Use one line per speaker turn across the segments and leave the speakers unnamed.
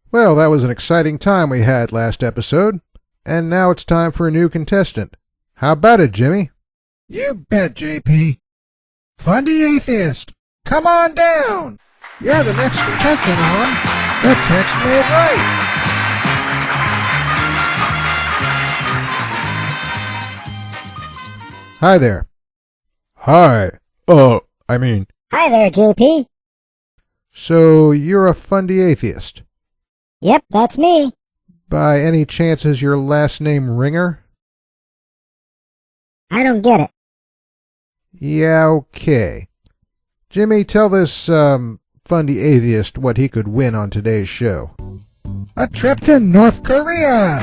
Well, that was an exciting time we had last episode, and now it's time for a new contestant. How about it, Jimmy?
You bet, JP. Fundy Atheist, come on down. You're the next contestant on The Text Made Right.
Hi there.
Hi.
Hi there, JP.
So, you're a fundy atheist.
Yep, that's me.
By any chance is your last name Ringer?
I don't get it.
Yeah, okay. Jimmy, tell this, fundy atheist what he could win on today's show.
A trip to North Korea.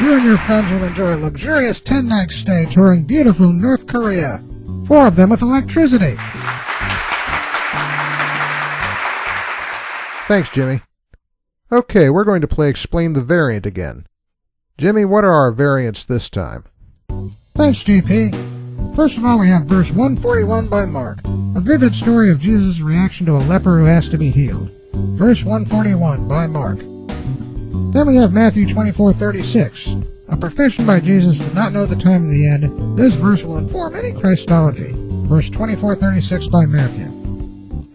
You and your friends will enjoy a luxurious 10-night stay touring beautiful North Korea. 4 of them with electricity.
Thanks, Jimmy. Okay, we're going to play Explain the Variant again. Jimmy, what are our variants this time?
Thanks, JP. First of all, we have verse 141 by Mark, a vivid story of Jesus' reaction to a leper who has to be healed. Verse 141 by Mark. Then we have Matthew 24:36, a profession by Jesus to not know the time of the end. This verse will inform any Christology. Verse 24:36 by Matthew.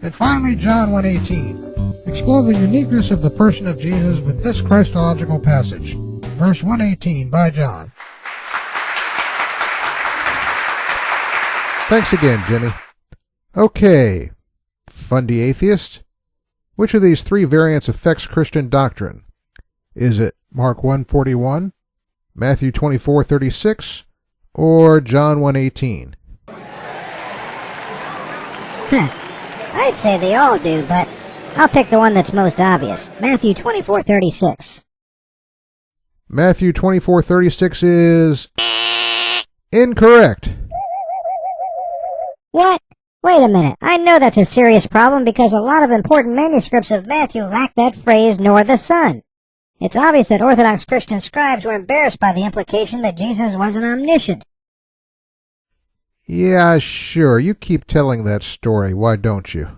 And finally, John 1:18. Explore the uniqueness of the person of Jesus with this Christological passage. Verse 1:18 by John.
Thanks again, Jimmy. Okay, fundy atheist. Which of these 3 variants affects Christian doctrine? Is it Mark 1:41, Matthew 24:36, or John 1:18?
I'd say they all do, but I'll pick the one that's most obvious. Matthew 24:36.
Matthew 24:36 is incorrect.
What? Wait a minute. I know that's a serious problem because a lot of important manuscripts of Matthew lack that phrase, nor the Son. It's obvious that Orthodox Christian scribes were embarrassed by the implication that Jesus wasn't omniscient.
Yeah, sure. You keep telling that story, why don't you?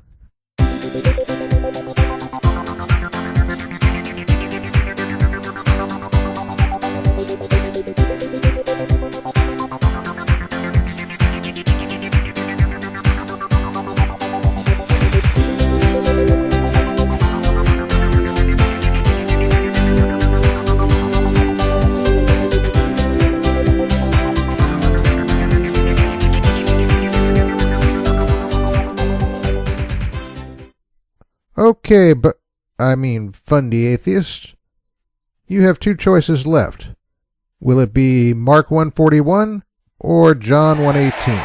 Okay, fundy atheist. You have 2 choices left. Will it be Mark 1:41 or John 1:18?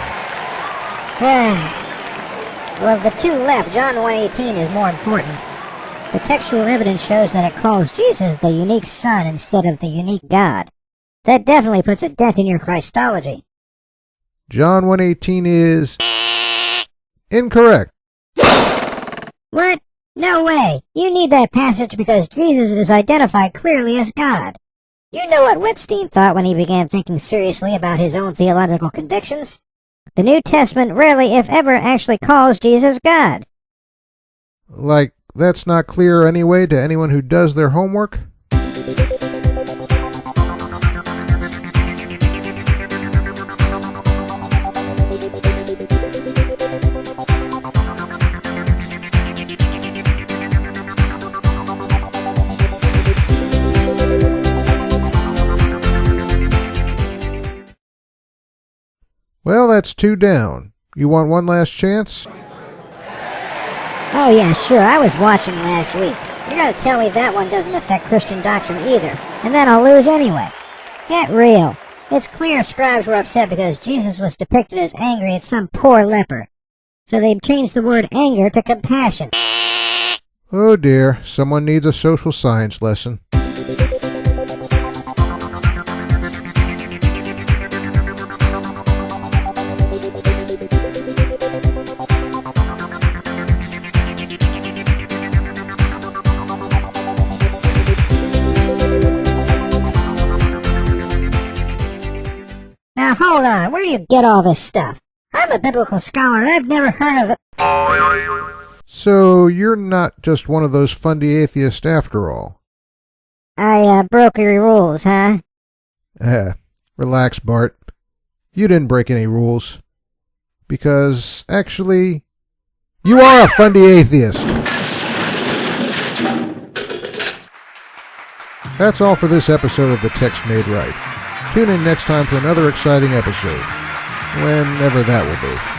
Well, of the 2 left, John 1:18 is more important. The textual evidence shows that it calls Jesus the unique Son instead of the unique God. That definitely puts a dent in your Christology.
John 1:18 is incorrect.
What? No way! You need that passage because Jesus is identified clearly as God. You know what Whitstein thought when he began thinking seriously about his own theological convictions? The New Testament rarely, if ever, actually calls Jesus God.
Like, that's not clear anyway to anyone who does their homework? Well, that's 2 down. You want one last chance?
Oh yeah, sure, I was watching last week. You're gonna tell me that one doesn't affect Christian doctrine either, and then I'll lose anyway. Get real. It's clear scribes were upset because Jesus was depicted as angry at some poor leper. So they've changed the word anger to compassion.
Oh dear, someone needs a social science lesson.
Now hold on, where do you get all this stuff? I'm a biblical scholar and I've never heard of it.
So you're not just one of those fundy atheists after all.
I broke your rules, huh?
Relax, Bart. You didn't break any rules. Because, actually, you are a fundy atheist. That's all for this episode of The Text Made Right. Tune in next time for another exciting episode. Whenever that will be.